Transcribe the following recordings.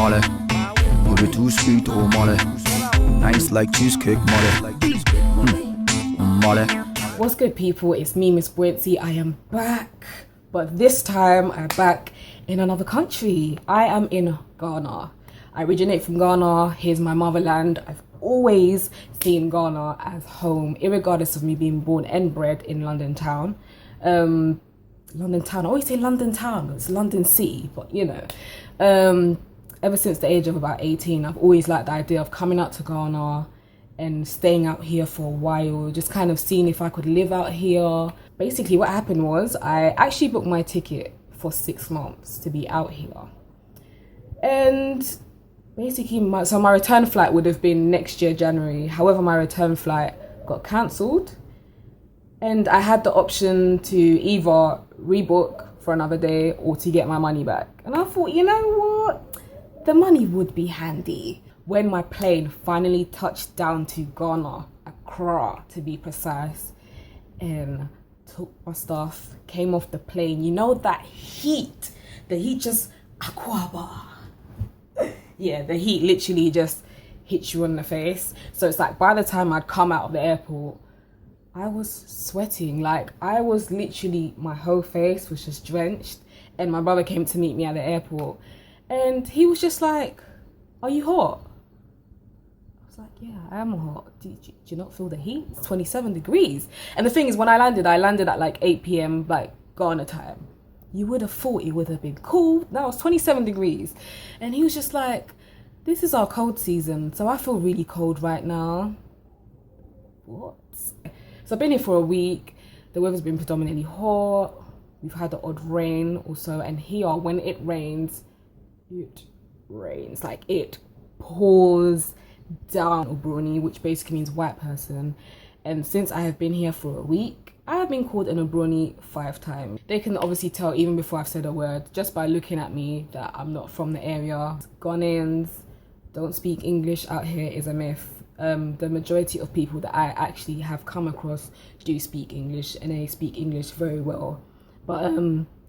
Molly. You're the too sweet, oh Molly. Nice like cheesecake, Molly. Molly. What's good, people? It's me, Miss Boansi. I am back, but this time I'm back in another country. I am in Ghana. I originate from Ghana. Here's my motherland. I've always seen Ghana as home, irregardless of me being born and bred in London town. London town. I always say London town, but it's London city. But you know, ever since the age of about 18, I've always liked the idea of coming out to Ghana and staying out here for a while, just kind of seeing if I could live out here. Basically, what happened was I actually booked my ticket for 6 months to be out here, and basically my return flight would have been next year January. However, my return flight got cancelled, and I had the option to either rebook for another day or to get my money back. And I thought, you know what, the money would be handy. When my plane finally touched down to Ghana, Accra to be precise, and took my stuff, came off the plane, you know that heat, the heat just aquaba. Yeah, the heat literally just hits you in the face. So it's like by the time I'd come out of the airport, I was sweating. Like I was literally, my whole face was just drenched. And my brother came to meet me at the airport and he was just like, "Are you hot?" I was like, "Yeah, I am hot. Do you not feel the heat? It's 27 degrees. And the thing is, when I landed at like 8 p.m. like Ghana time. You would have thought it would have been cool. Now it's 27 degrees. And he was just like, "This is our cold season, so I feel really cold right now." What? So I've been here for a week. The weather's been predominantly hot. We've had the odd rain also. And here, when it rains. Like it pours down Obroni, which basically means white person. And since I have been here for a week, I have been called an Obroni 5 times. They can obviously tell even before I've said a word, just by looking at me, that I'm not from the area. Ghanaians don't speak English out here is a myth. The majority of people that I actually have come across do speak English, and they speak English very well. But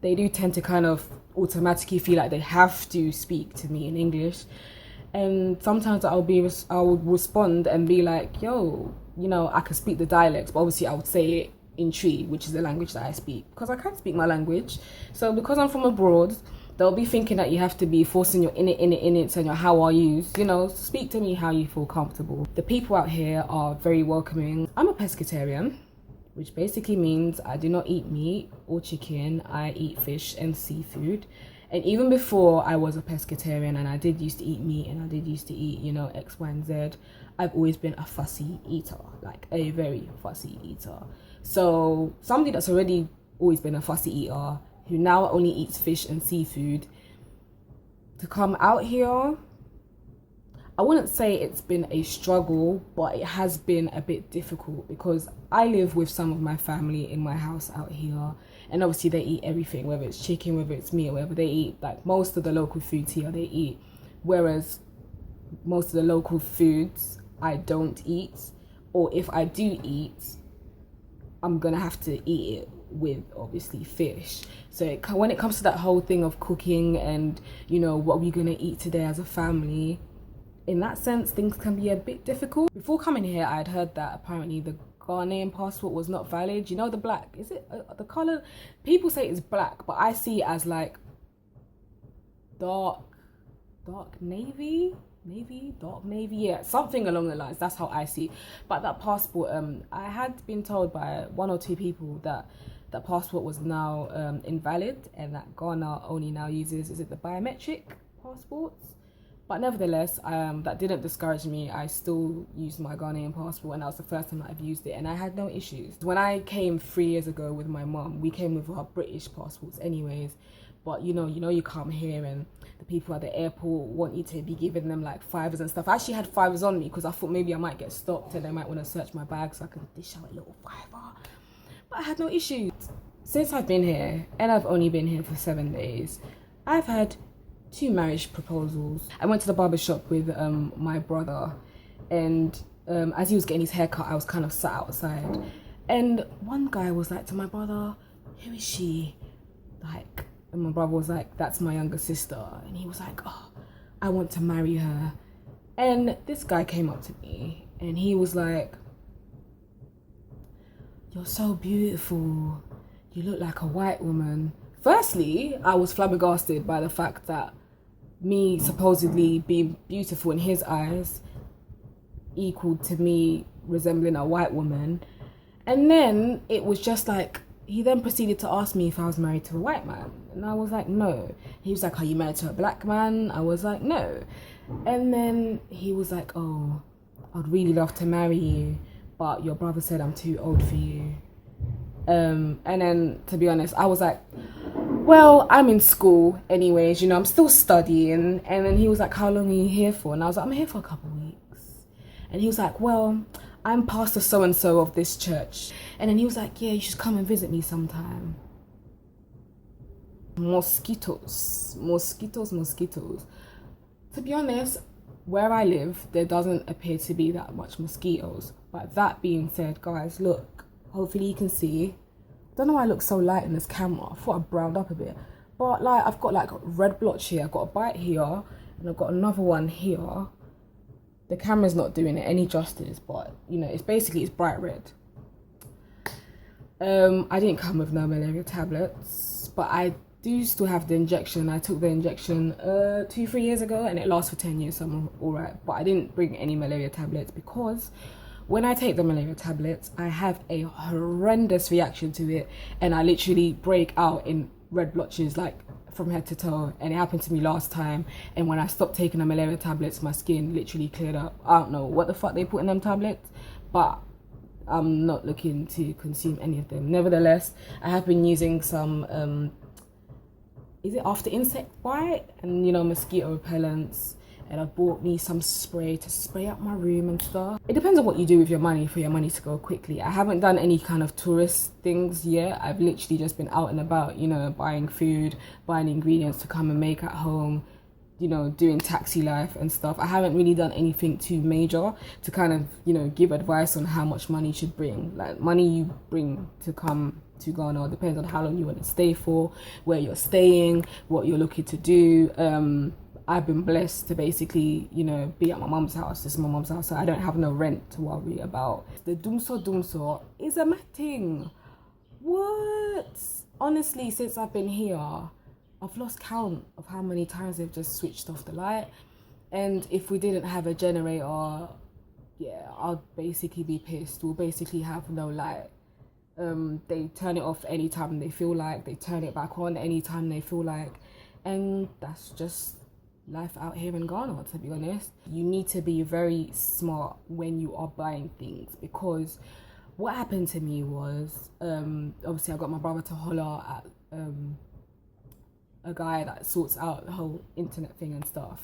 they do tend to kind of automatically feel like they have to speak to me in English. And sometimes I would respond and be like, "Yo, you know, I could speak the dialects," but obviously I would say it in Tree, which is the language that I speak, because I can speak my language. So because I'm from abroad, they'll be thinking that you have to be forcing your in it and your how are yous. You know, speak to me how you feel comfortable. The people out here are very welcoming. I'm a pescatarian, which basically means I do not eat meat or chicken. I eat fish and seafood. And even before I was a pescatarian and I did used to eat meat and I did used to eat, you know, X, Y, and Z, I've always been a fussy eater, like a very fussy eater. So somebody that's already always been a fussy eater, who now only eats fish and seafood, to come out here, I wouldn't say it's been a struggle, but it has been a bit difficult because I live with some of my family in my house out here, and obviously they eat everything, whether it's chicken, whether it's meat, whatever they eat. Like most of the local foods here they eat, whereas most of the local foods I don't eat, or if I do eat, I'm gonna have to eat it with obviously fish. So when it comes to that whole thing of cooking and, you know, what are we gonna eat today as a family, in that sense things can be a bit difficult. Before coming here, I'd heard that apparently the Ghanaian passport was not valid. You know, the black, is it the color? People say it's black, but I see it as like dark navy, dark navy, yeah, something along the lines. That's how I see. But that passport, I had been told by 1 or 2 people that that passport was now invalid, and that Ghana only now uses, is it the biometric passports? But nevertheless, that didn't discourage me. I still used my Ghanaian passport, and that was the first time I've used it, and I had no issues. When I came 3 years ago with my mum, we came with our British passports anyways. But you know, you come here and the people at the airport want you to be giving them like fivers and stuff. I actually had fivers on me because I thought maybe I might get stopped and they might want to search my bag, so I could dish out a little fiver. But I had no issues. Since I've been here, and I've only been here for 7 days, I've had 2 marriage proposals. I went to the barber shop with my brother, and as he was getting his haircut, I was kind of sat outside, and one guy was like to my brother, "Who is she?" Like, and my brother was like, "That's my younger sister." And he was like, "Oh, I want to marry her. And this guy came up to me and he was like, you're so beautiful. You look like a white woman. Firstly, I was flabbergasted by the fact that me supposedly being beautiful in his eyes equaled to me resembling a white woman. And then it was just like, he then proceeded to ask me if I was married to a white man. And I was like, no. He was like, are you married to a black man? I was like, no. And then he was like, oh, I'd really love to marry you, but your brother said I'm too old for you. And then, to be honest, I was like, well, I'm in school anyways, I'm still studying. And then he was like, how long are you here for? And I was like, I'm here for a couple of weeks. And he was like, well, I'm pastor so-and-so of this church. And then he was like, yeah, you should come and visit me sometime. Mosquitoes. To be honest, where I live, there doesn't appear to be that much mosquitoes. But that being said, guys, look, hopefully you can see. I don't know why I look so light in this camera. I thought I browned up a bit. But like, I've got like a red blotch here. I've got a bite here. And I've got another one here. The camera's not doing it any justice. But, it's bright red. I didn't come with no malaria tablets. But I do still have the injection. I took the injection 2-3 years ago. And it lasts for 10 years. So I'm alright. But I didn't bring any malaria tablets because when I take the malaria tablets, I have a horrendous reaction to it, and I literally break out in red blotches, like from head to toe. And it happened to me last time. And when I stopped taking the malaria tablets, my skin literally cleared up. I don't know what the fuck they put in them tablets, but I'm not looking to consume any of them. Nevertheless, I have been using some, is it after insect bite? And, mosquito repellents. And I bought me some spray to spray up my room and stuff. It depends on what you do with your money for your money to go quickly. I haven't done any kind of tourist things yet. I've literally just been out and about, buying food, buying ingredients to come and make at home, doing taxi life and stuff. I haven't really done anything too major to kind of, give advice on how much money you should bring. Like, money you bring to come to Ghana depends on how long you want to stay for, where you're staying, what you're looking to do. I've been blessed to basically, be at my mum's house. This is my mum's house, so I don't have no rent to worry about. The dumso is a mad thing. What? Honestly, since I've been here, I've lost count of how many times they've just switched off the light. And if we didn't have a generator, yeah, I'd basically be pissed. We'll basically have no light. They turn it off anytime they feel like. They turn it back on anytime they feel like. And that's just life out here in Ghana, to be honest. You need to be very smart when you are buying things, because what happened to me was, obviously I got my brother to holler at a guy that sorts out the whole internet thing and stuff.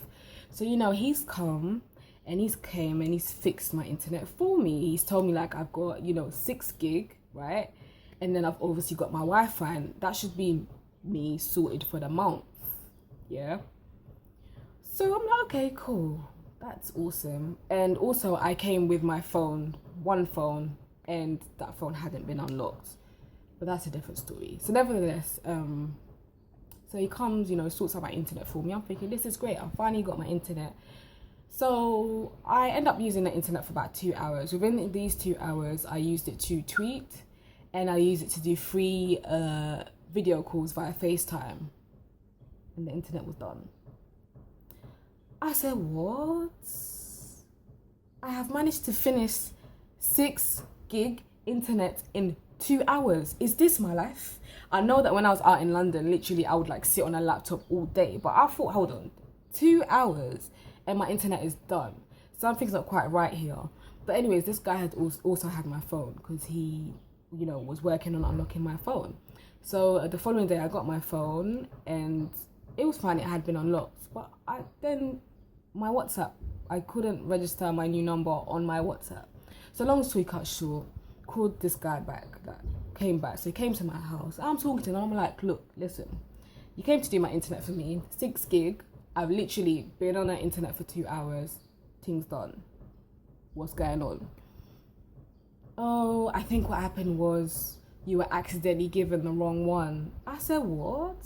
So, he's come and he's came and he's fixed my internet for me. He's told me like I've got, 6 gig, right? And then I've obviously got my Wi-Fi, and that should be me sorted for the month, yeah? So I'm like, okay, cool. That's awesome. And also I came with my phone, one phone, and that phone hadn't been unlocked. But that's a different story. So nevertheless, so he comes, sorts out my internet for me. I'm thinking, this is great. I finally got my internet. So I end up using the internet for about 2 hours. Within these 2 hours, I used it to tweet, and I used it to do free video calls via FaceTime. And the internet was done. I said, what? I have managed to finish 6 gig internet in 2 hours. Is this my life? I know that when I was out in London, literally I would like sit on a laptop all day. But I thought, hold on, 2 hours and my internet is done. Something's not quite right here. But anyways, this guy had also had my phone because he, was working on unlocking my phone. So the following day I got my phone and it was fine. It had been unlocked. But then my WhatsApp, I couldn't register my new number on my WhatsApp. So long story cut short, called this guy back that came back. So he came to my house. I'm talking to him and I'm like, look, listen, you came to do my internet for me, 6 gig. I've literally been on the internet for 2 hours. Things done. What's going on? Oh, I think what happened was you were accidentally given the wrong one. I said, what?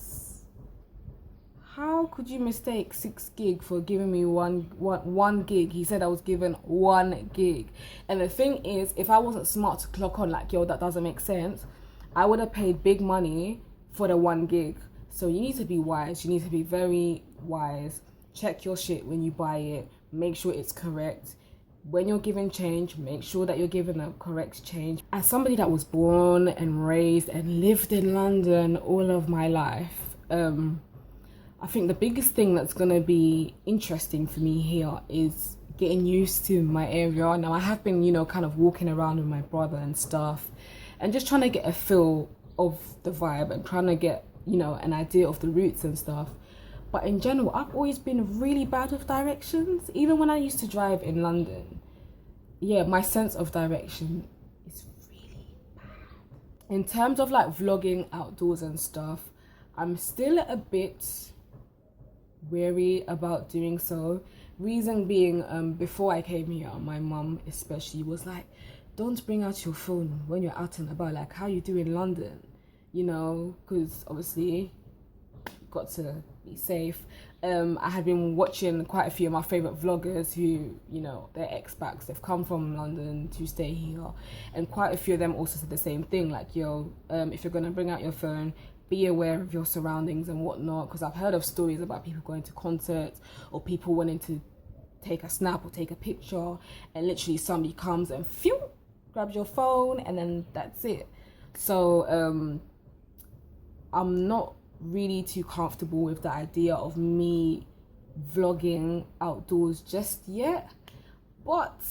how could you mistake 6 gig for giving me one gig? He said I was given 1 gig. And the thing is, if I wasn't smart to clock on like, yo, that doesn't make sense, I would have paid big money for the 1 gig. So you need to be wise. You need to be very wise. Check your shit when you buy it. Make sure it's correct. When you're giving change, make sure that you're giving the correct change. As somebody that was born and raised and lived in London all of my life, I think the biggest thing that's going to be interesting for me here is getting used to my area. Now, I have been, kind of walking around with my brother and stuff and just trying to get a feel of the vibe and trying to get, an idea of the routes and stuff. But in general, I've always been really bad with directions. Even when I used to drive in London, my sense of direction is really bad. In terms of like vlogging outdoors and stuff, I'm still a bit wary about doing so. Reason being, before I came here, my mum especially was like, don't bring out your phone when you're out and about, like how you do in London, because obviously got to be safe. I had been watching quite a few of my favorite vloggers who, they're expats, they've come from London to stay here, and quite a few of them also said the same thing, like, yo, if you're gonna bring out your phone, be aware of your surroundings and whatnot, because I've heard of stories about people going to concerts or people wanting to take a snap or take a picture, and literally somebody comes and phew, grabs your phone, and then that's it. So I'm not really too comfortable with the idea of me vlogging outdoors just yet, but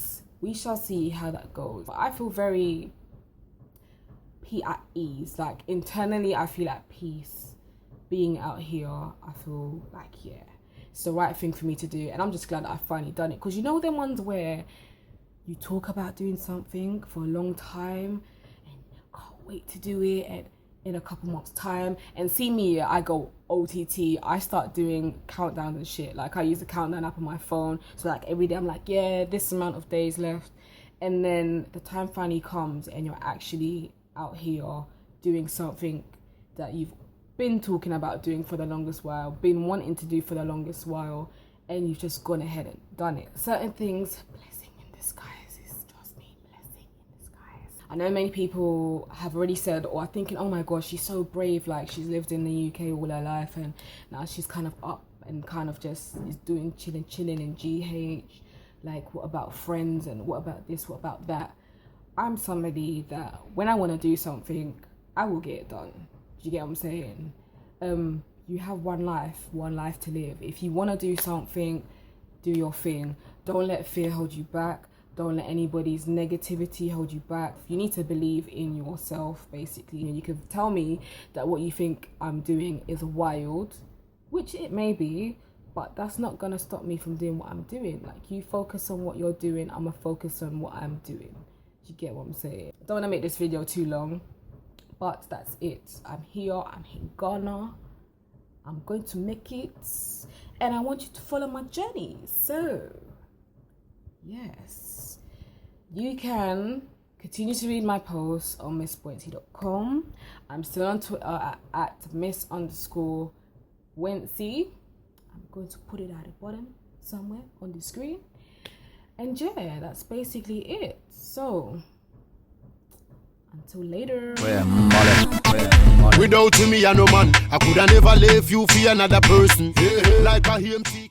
we shall see how that goes. I feel very at ease, like internally I feel at peace being out here. I feel like it's the right thing for me to do, and I'm just glad that I've finally done it, because them ones where you talk about doing something for a long time and can't wait to do it, and in a couple months time, and see me, I go OTT, I start doing countdowns and shit. Like I use the countdown app on my phone, so like every day I'm like, this amount of days left, and then the time finally comes and you're actually out here doing something that you've been talking about doing for the longest while, been wanting to do for the longest while, and you've just gone ahead and done it. Certain things, blessing in disguise. I know many people have already said or are thinking, oh my gosh, she's so brave, like she's lived in the UK all her life and now she's kind of up and kind of just is doing chilling in GH. Like, what about friends, and what about this, what about that? I'm somebody that when I want to do something, I will get it done. Do you get what I'm saying? You have one life to live. If you want to do something, do your thing. Don't let fear hold you back. Don't let anybody's negativity hold you back. You need to believe in yourself, basically. You can tell me that what you think I'm doing is wild, which it may be, but that's not going to stop me from doing what I'm doing. Like, you focus on what you're doing, I'm going to focus on what I'm doing. You get what I'm saying? I don't want to make this video too long, but that's it. I'm here, I'm in Ghana. I'm going to make it, and I want you to follow my journey. So, yes, you can continue to read my posts on missboansi.com. I'm still on Twitter at miss_Wini. I'm going to put it at the bottom somewhere on the screen. And that's basically it. So, until later. Without me, I no man. I coulda never leave you for another person. Like a HMT.